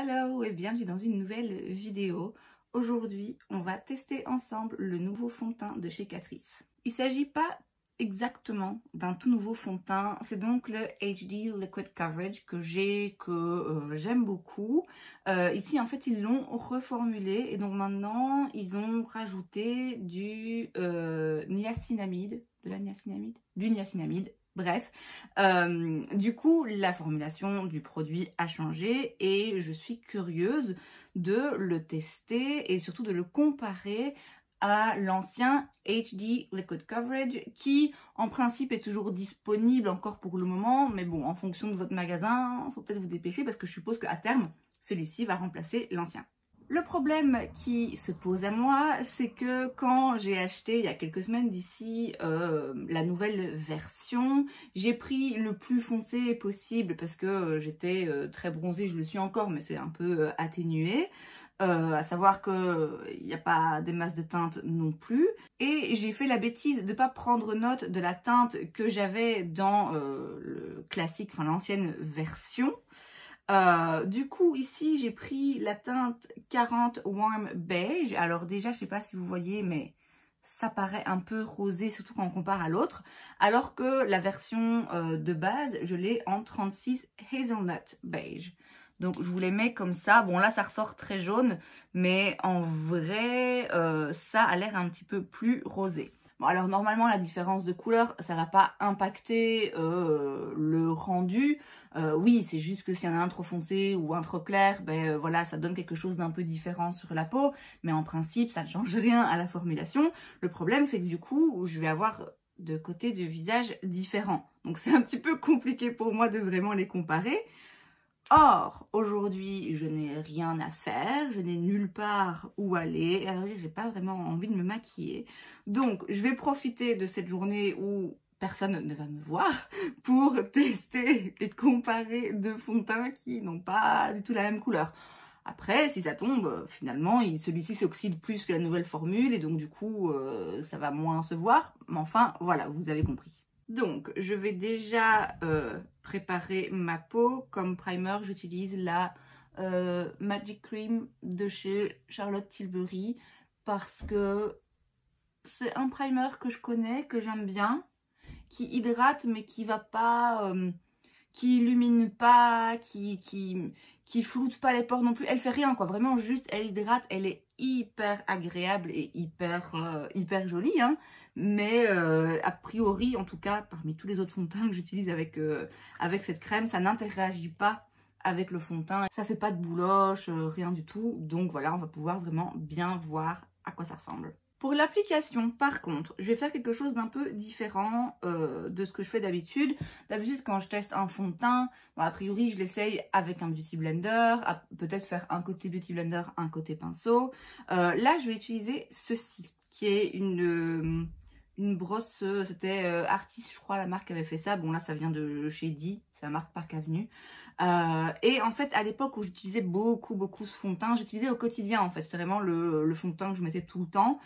Hello et bienvenue dans une nouvelle vidéo. Aujourd'hui, on va tester ensemble le nouveau fond de teint de chez Catrice. Il ne s'agit pas exactement d'un tout nouveau fond de teint, c'est donc le HD Liquid Coverage que j'aime beaucoup. Ici en fait ils l'ont reformulé et donc maintenant ils ont rajouté du niacinamide, du niacinamide. Bref, du coup, la formulation du produit a changé et je suis curieuse de le tester et surtout de le comparer à l'ancien HD Liquid Coverage qui, en principe, est toujours disponible encore pour le moment. Mais bon, en fonction de votre magasin, il faut peut-être vous dépêcher parce que je suppose qu'à terme, celui-ci va remplacer l'ancien. Le problème qui se pose à moi, c'est que quand j'ai acheté il y a quelques semaines d'ici la nouvelle version, j'ai pris le plus foncé possible parce que j'étais très bronzée, je le suis encore, mais c'est un peu atténué. À savoir qu'il n'y a pas des masses de teinte non plus. Et j'ai fait la bêtise de ne pas prendre note de la teinte que j'avais dans le classique, enfin l'ancienne version. Du coup ici j'ai pris la teinte 40 Warm Beige. Alors déjà je sais pas si vous voyez mais ça paraît un peu rosé surtout quand on compare à l'autre, alors que la version de base je l'ai en 36 Hazelnut Beige. Donc je vous les mets comme ça. Bon là ça ressort très jaune mais en vrai ça a l'air un petit peu plus rosé. Bon, alors normalement la différence de couleur ça va pas impacter le rendu. Oui, c'est juste que s'il y en a un trop foncé ou un trop clair, ben voilà, ça donne quelque chose d'un peu différent sur la peau, mais en principe ça ne change rien à la formulation. Le problème c'est que du coup je vais avoir deux côtés de visage différents, donc c'est un petit peu compliqué pour moi de vraiment les comparer. Or, aujourd'hui, je n'ai rien à faire, je n'ai nulle part où aller, j'ai pas vraiment envie de me maquiller. Donc, je vais profiter de cette journée où personne ne va me voir pour tester et comparer deux fonds de teint qui n'ont pas du tout la même couleur. Après, si ça tombe, finalement, celui-ci s'oxyde plus que la nouvelle formule et donc du coup, ça va moins se voir. Mais enfin, voilà, vous avez compris. Donc, je vais déjà préparer ma peau. Comme primer, j'utilise la Magic Cream de chez Charlotte Tilbury parce que c'est un primer que je connais, que j'aime bien, qui hydrate mais qui va pas, qui illumine pas, qui floute pas les pores non plus. Elle fait rien quoi, vraiment juste elle hydrate, elle est hyper agréable et hyper jolie hein. Mais a priori, en tout cas, parmi tous les autres fonds de teint que j'utilise avec cette crème, ça n'interagit pas avec le fond de teint. Ça fait pas de bouloche, rien du tout. Donc voilà, on va pouvoir vraiment bien voir à quoi ça ressemble. Pour l'application, par contre, je vais faire quelque chose d'un peu différent de ce que je fais d'habitude. D'habitude, quand je teste un fond de teint, bon, a priori, je l'essaye avec un Beauty Blender, peut-être faire un côté Beauty Blender, un côté pinceau. Là, je vais utiliser ceci, qui est une brosse, c'était Artis, je crois, la marque avait fait ça. Bon, là, ça vient de chez Di, c'est la marque Park Avenue. Et en fait, à l'époque où j'utilisais beaucoup ce fond de teint, j'utilisais au quotidien en fait. C'était vraiment le fond de teint que je mettais tout le temps.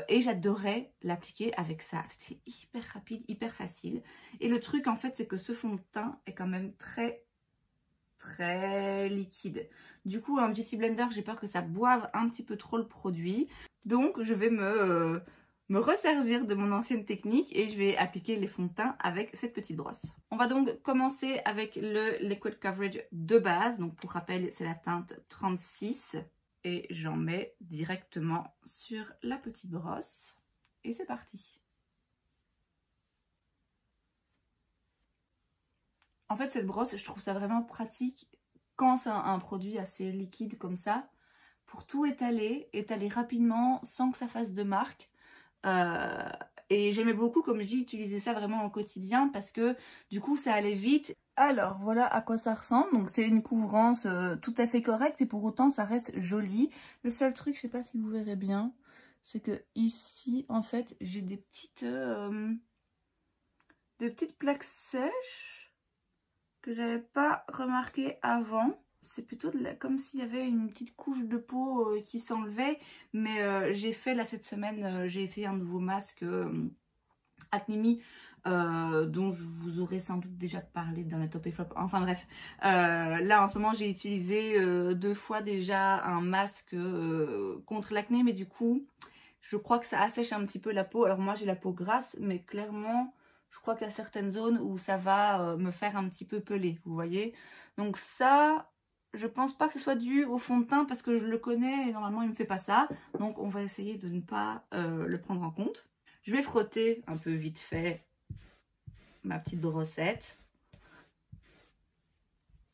Et j'adorais l'appliquer avec ça. C'était hyper rapide, hyper facile. Et le truc en fait, c'est que ce fond de teint est quand même très liquide. Du coup, un Beauty Blender, j'ai peur que ça boive un petit peu trop le produit. Donc, je vais me resservir de mon ancienne technique et je vais appliquer les fonds de teint avec cette petite brosse. On va donc commencer avec le Liquid Coverage de base. Donc pour rappel, c'est la teinte 36 et j'en mets directement sur la petite brosse et c'est parti. En fait, cette brosse, je trouve ça vraiment pratique quand c'est un produit assez liquide comme ça pour tout étaler rapidement sans que ça fasse de marque. Et j'aimais beaucoup, comme je dis, utiliser ça vraiment au quotidien parce que du coup ça allait vite. Alors voilà à quoi ça ressemble. Donc c'est une couvrance tout à fait correcte et pour autant ça reste joli. Le seul truc, je sais pas si vous verrez bien, c'est que ici en fait j'ai des petites plaques sèches que j'avais pas remarqué avant. C'est plutôt comme s'il y avait une petite couche de peau qui s'enlevait. Mais j'ai fait là cette semaine, j'ai essayé un nouveau masque Acne Me dont je vous aurais sans doute déjà parlé dans le top et flop. Enfin bref, là en ce moment j'ai utilisé 2 fois déjà un masque contre l'acné, mais du coup je crois que ça assèche un petit peu la peau. Alors moi j'ai la peau grasse, mais clairement je crois qu'il y a certaines zones où ça va me faire un petit peu peler, vous voyez. Donc ça, je pense pas que ce soit dû au fond de teint parce que je le connais et normalement il me fait pas ça. Donc on va essayer de ne pas le prendre en compte. Je vais frotter un peu vite fait ma petite brossette.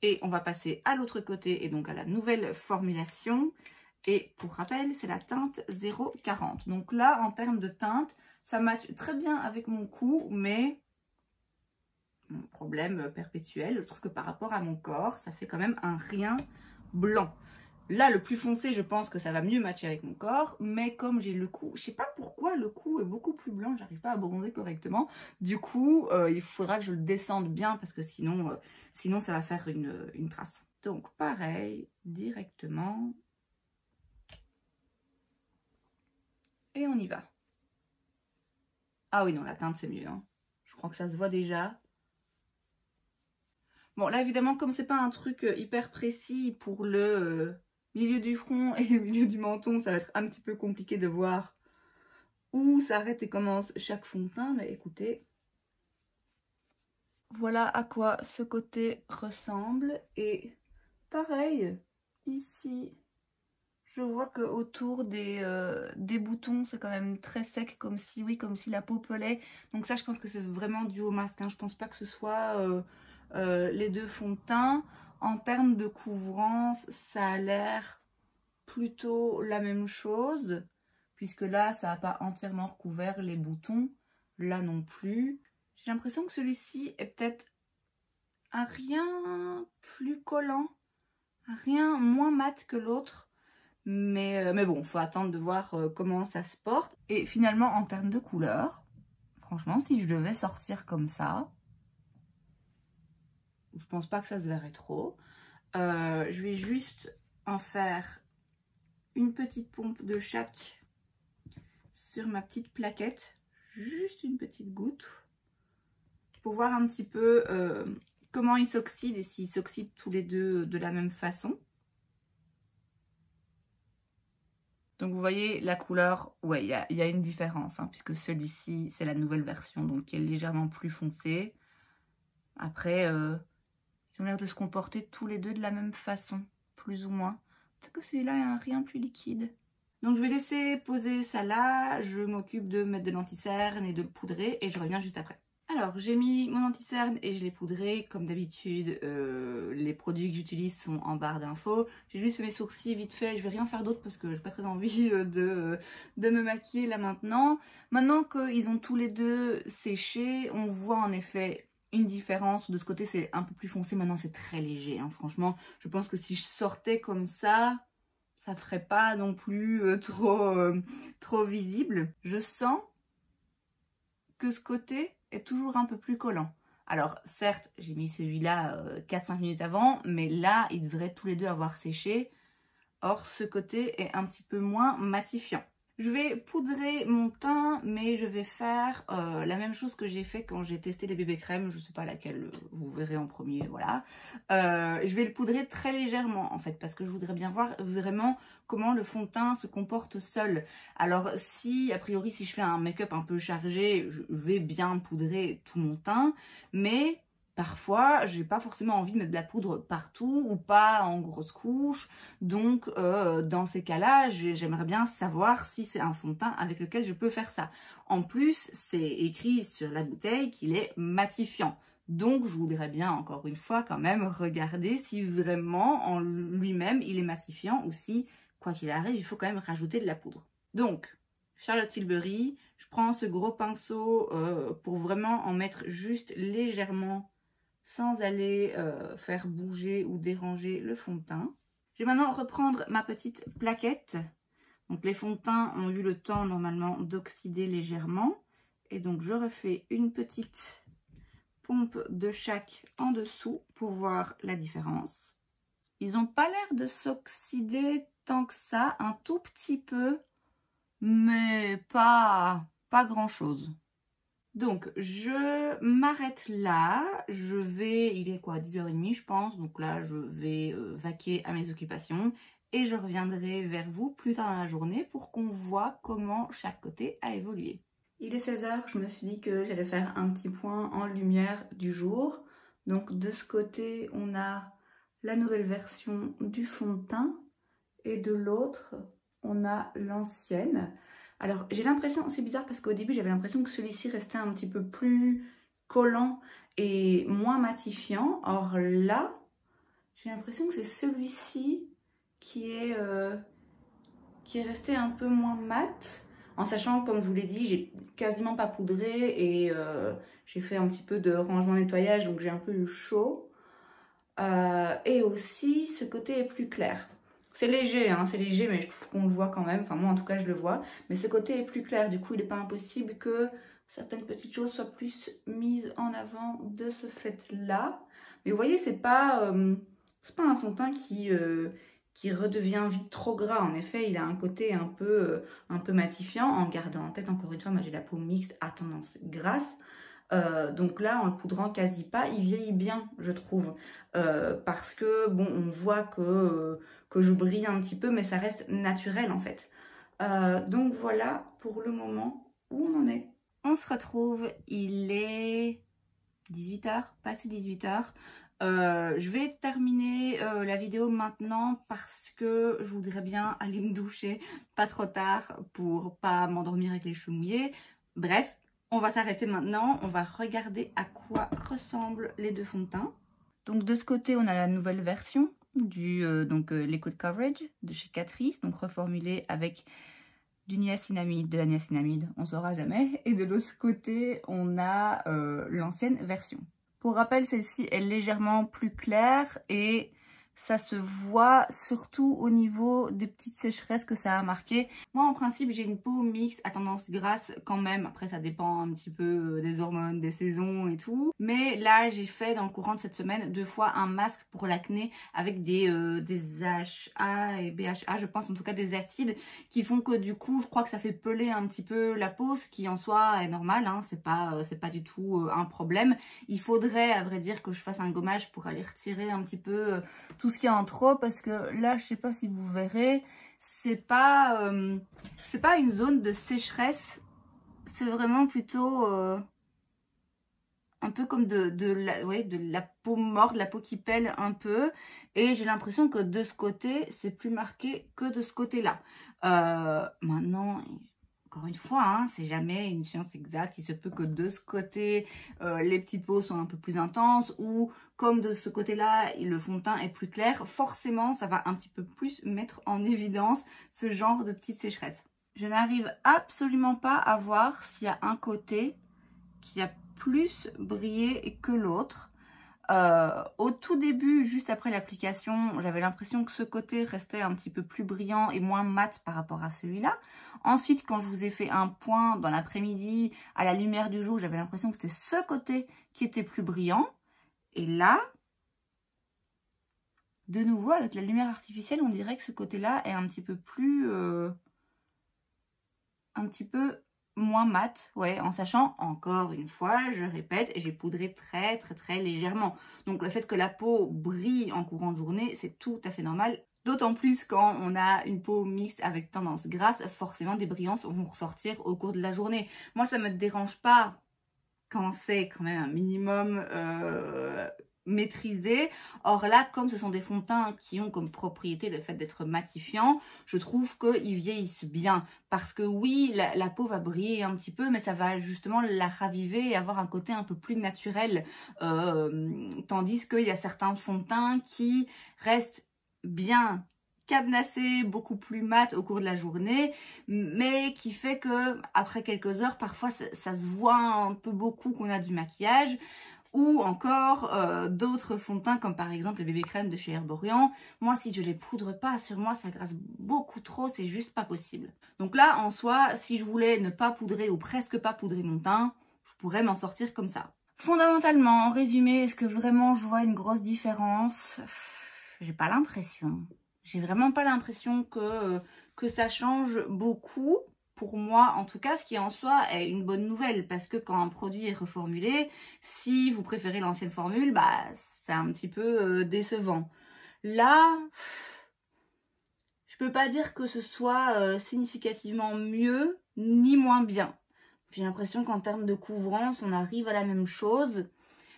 Et on va passer à l'autre côté et donc à la nouvelle formulation. Et pour rappel, c'est la teinte 040. Donc là, en termes de teinte, ça matche très bien avec mon cou, mais mon problème perpétuel, je trouve que par rapport à mon corps, ça fait quand même un rien blanc. Là, le plus foncé, je pense que ça va mieux matcher avec mon corps, mais comme j'ai le cou, je sais pas pourquoi le cou est beaucoup plus blanc, j'arrive pas à bronzer correctement. Du coup, il faudra que je le descende bien parce que sinon, sinon ça va faire une trace. Donc pareil, directement. Et on y va. Ah oui, non, la teinte c'est mieux, hein. Je crois que ça se voit déjà. Bon, là évidemment, comme c'est pas un truc hyper précis pour le milieu du front et le milieu du menton, ça va être un petit peu compliqué de voir où s'arrête et commence chaque fond de teint. Mais écoutez, voilà à quoi ce côté ressemble. Et pareil, ici, je vois que autour des boutons, c'est quand même très sec, comme si, oui, comme si la peau pelait. Donc ça, je pense que c'est vraiment dû au masque, hein. Je pense pas que ce soit les 2 fonds de teint. En termes de couvrance, ça a l'air plutôt la même chose, puisque là, ça n'a pas entièrement recouvert les boutons. Là non plus. J'ai l'impression que celui-ci est peut-être un rien plus collant, un rien moins mat que l'autre. Mais bon, faut attendre de voir comment ça se porte. Et finalement, en termes de couleur, franchement, si je devais sortir comme ça, je pense pas que ça se verrait trop. Je vais juste en faire une petite pompe de chaque sur ma petite plaquette. Juste une petite goutte. Pour voir un petit peu comment ils s'oxydent et s'ils s'oxydent tous les deux de la même façon. Donc vous voyez la couleur, ouais, il y a une différence, hein, puisque celui-ci c'est la nouvelle version, donc qui est légèrement plus foncé. Après, ils ont l'air de se comporter tous les deux de la même façon, plus ou moins. Peut-être que celui-là est un rien plus liquide. Donc je vais laisser poser ça là, je m'occupe de mettre de l'anti-cerne et de le poudrer et je reviens juste après. Alors j'ai mis mon anti-cerne et je l'ai poudré. Comme d'habitude, les produits que j'utilise sont en barre d'infos. J'ai juste fait mes sourcils vite fait, je vais rien faire d'autre parce que j'ai pas très envie de me maquiller là maintenant. Maintenant qu'ils ont tous les deux séché, on voit en effet une différence. De ce côté c'est un peu plus foncé, maintenant c'est très léger, hein. Franchement, je pense que si je sortais comme ça ferait pas non plus trop visible. Je sens que ce côté est toujours un peu plus collant. Alors certes, j'ai mis celui-là 4-5 minutes avant, mais là, ils devraient tous les deux avoir séché. Or, ce côté est un petit peu moins matifiant. Je vais poudrer mon teint, mais je vais faire la même chose que j'ai fait quand j'ai testé les bébés crèmes. Je ne sais pas laquelle vous verrez en premier, voilà. Je vais le poudrer très légèrement, en fait, parce que je voudrais bien voir vraiment comment le fond de teint se comporte seul. Alors, si, a priori, si je fais un make-up un peu chargé, je vais bien poudrer tout mon teint, mais parfois, j'ai pas forcément envie de mettre de la poudre partout ou pas en grosse couche. Donc, dans ces cas-là, j'aimerais bien savoir si c'est un fond de teint avec lequel je peux faire ça. En plus, c'est écrit sur la bouteille qu'il est matifiant. Donc, je voudrais bien, encore une fois, quand même regarder si vraiment, en lui-même, il est matifiant ou si, quoi qu'il arrive, il faut quand même rajouter de la poudre. Donc, Charlotte Tilbury, je prends ce gros pinceau pour vraiment en mettre juste légèrement sans aller faire bouger ou déranger le fond de teint. Je vais maintenant reprendre ma petite plaquette. Donc les fonds de teint ont eu le temps normalement d'oxyder légèrement. Et donc je refais une petite pompe de chaque en dessous pour voir la différence. Ils n'ont pas l'air de s'oxyder tant que ça, un tout petit peu, mais pas grand chose. Donc, je m'arrête là. Je vais, il est quoi, 10h30 je pense. Donc là, je vais vaquer à mes occupations. Et je reviendrai vers vous plus tard dans la journée pour qu'on voit comment chaque côté a évolué. Il est 16h, je me suis dit que j'allais faire un petit point en lumière du jour. Donc de ce côté, on a la nouvelle version du fond de teint. Et de l'autre, on a l'ancienne. Alors j'ai l'impression, c'est bizarre parce qu'au début j'avais l'impression que celui-ci restait un petit peu plus collant et moins matifiant. Or là, j'ai l'impression que c'est celui-ci qui est resté un peu moins mat. En sachant, comme je vous l'ai dit, j'ai quasiment pas poudré et j'ai fait un petit peu de rangement nettoyage, donc j'ai un peu eu chaud. Et aussi, ce côté est plus clair. C'est léger, hein, c'est léger, mais je trouve qu'on le voit quand même. Enfin, moi, en tout cas, je le vois. Mais ce côté est plus clair. Du coup, il n'est pas impossible que certaines petites choses soient plus mises en avant de ce fait-là. Mais vous voyez, c'est pas un fond de teint qui redevient vite trop gras. En effet, il a un côté un peu matifiant, en gardant en tête, encore une fois, moi j'ai la peau mixte à tendance grasse. Donc là, en le poudrant quasi pas, il vieillit bien, je trouve. Parce que, bon, on voit que je brille un petit peu, mais ça reste naturel en fait. Donc voilà pour le moment où on en est. On se retrouve, il est 18h, passé 18h. Je vais terminer la vidéo maintenant parce que je voudrais bien aller me doucher pas trop tard pour pas m'endormir avec les cheveux mouillés. Bref, on va s'arrêter maintenant. On va regarder à quoi ressemblent les deux fonds de teint. Donc de ce côté, on a la nouvelle version du Liquid Coverage de chez Catrice, donc reformulé avec du niacinamide, de la niacinamide, on saura jamais. Et de l'autre côté, on a l'ancienne version. Pour rappel, celle-ci est légèrement plus claire et ça se voit surtout au niveau des petites sécheresses que ça a marqué. Moi, en principe, j'ai une peau mixte à tendance grasse quand même. Après, ça dépend un petit peu des hormones, des saisons et tout. Mais là, j'ai fait dans le courant de cette semaine 2 fois un masque pour l'acné avec des AHA et BHA, je pense, en tout cas des acides qui font que du coup, je crois que ça fait peler un petit peu la peau, ce qui en soi est normal, hein, c'est pas du tout un problème. Il faudrait, à vrai dire, que je fasse un gommage pour aller retirer un petit peu tout ce qu'il y a en trop, parce que là, je sais pas si vous verrez, c'est pas une zone de sécheresse, c'est vraiment plutôt un peu comme de la peau morte, de la peau qui pèle un peu. Et j'ai l'impression que de ce côté, c'est plus marqué que de ce côté-là. Maintenant, encore une fois, hein, c'est jamais une science exacte. Il se peut que de ce côté, les petites peaux sont un peu plus intenses, ou comme de ce côté-là, le fond de teint est plus clair. Forcément, ça va un petit peu plus mettre en évidence ce genre de petites sécheresses. Je n'arrive absolument pas à voir s'il y a un côté qui a plus brillé que l'autre. Au tout début, juste après l'application, j'avais l'impression que ce côté restait un petit peu plus brillant et moins mat par rapport à celui-là. Ensuite, quand je vous ai fait un point dans l'après-midi, à la lumière du jour, j'avais l'impression que c'était ce côté qui était plus brillant. Et là, de nouveau, avec la lumière artificielle, on dirait que ce côté-là est un petit peu plus... un petit peu moins mat, ouais, en sachant, encore une fois, je répète, j'ai poudré très légèrement. Donc le fait que la peau brille en courant de journée, c'est tout à fait normal. D'autant plus quand on a une peau mixte avec tendance grasse, forcément des brillances vont ressortir au cours de la journée. Moi, ça me dérange pas quand c'est quand même un minimum maîtrisé. Or là, comme ce sont des fonds de teint qui ont comme propriété le fait d'être matifiants, je trouve qu'ils vieillissent bien. Parce que oui, la peau va briller un petit peu, mais ça va justement la raviver et avoir un côté un peu plus naturel. Tandis qu'il y a certains fonds de teint qui restent bien cadenassé, beaucoup plus mat au cours de la journée, mais qui fait que après quelques heures, parfois ça se voit un peu beaucoup qu'on a du maquillage. Ou encore d'autres fonds de teint comme par exemple les bébés crème de chez Herborian. Moi, si je les poudre pas, sur moi ça grasse beaucoup trop, c'est juste pas possible. Donc là, en soi, si je voulais ne pas poudrer ou presque pas poudrer mon teint, je pourrais m'en sortir comme ça. Fondamentalement, en résumé, est-ce que vraiment je vois une grosse différence? J'ai pas l'impression. J'ai vraiment pas l'impression que ça change beaucoup. pour moi, en tout cas, ce qui en soi est une bonne nouvelle, parce que quand un produit est reformulé, si vous préférez l'ancienne formule, bah c'est un petit peu décevant. Là, je peux pas dire que ce soit significativement mieux ni moins bien. J'ai l'impression qu'en termes de couvrance, on arrive à la même chose.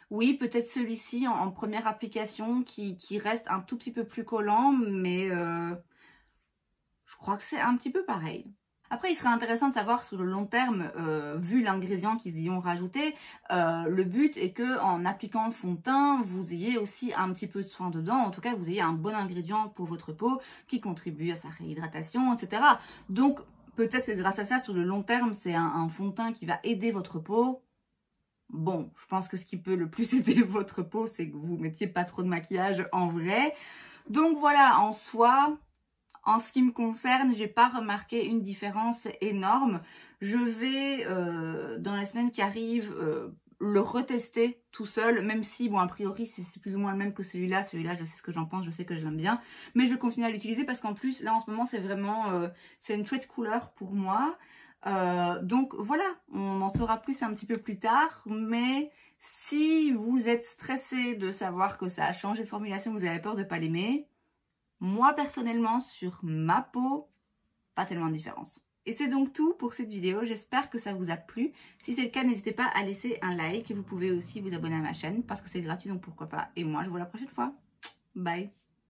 Oui, peut-être celui-ci en première application qui reste un tout petit peu plus collant, mais je crois que c'est un petit peu pareil. Après, il serait intéressant de savoir sur le long terme, vu l'ingrédient qu'ils y ont rajouté, le but est que en appliquant le fond de teint, vous ayez aussi un petit peu de soin dedans. En tout cas, vous ayez un bon ingrédient pour votre peau qui contribue à sa réhydratation, etc. Donc, peut-être que grâce à ça, sur le long terme, c'est un fond de teint qui va aider votre peau. Bon, je pense que ce qui peut le plus aider votre peau, c'est que vous mettiez pas trop de maquillage en vrai. Donc voilà, en soi, en ce qui me concerne, j'ai pas remarqué une différence énorme. Je vais, dans la semaine qui arrive, le retester tout seul, même si, bon, a priori, c'est plus ou moins le même que celui-là. Celui-là, je sais ce que j'en pense, je sais que je l'aime bien. Mais je vais continuer à l'utiliser parce qu'en plus, là, en ce moment, c'est vraiment, c'est une chouette couleur pour moi. Donc voilà, on en saura plus un petit peu plus tard, mais si vous êtes stressé de savoir que ça a changé de formulation, vous avez peur de ne pas l'aimer, moi personnellement sur ma peau, pas tellement de différence. Et c'est donc tout pour cette vidéo, j'espère que ça vous a plu. Si c'est le cas, n'hésitez pas à laisser un like et vous pouvez aussi vous abonner à ma chaîne parce que c'est gratuit, donc pourquoi pas. Et moi je vous vois la prochaine fois, bye.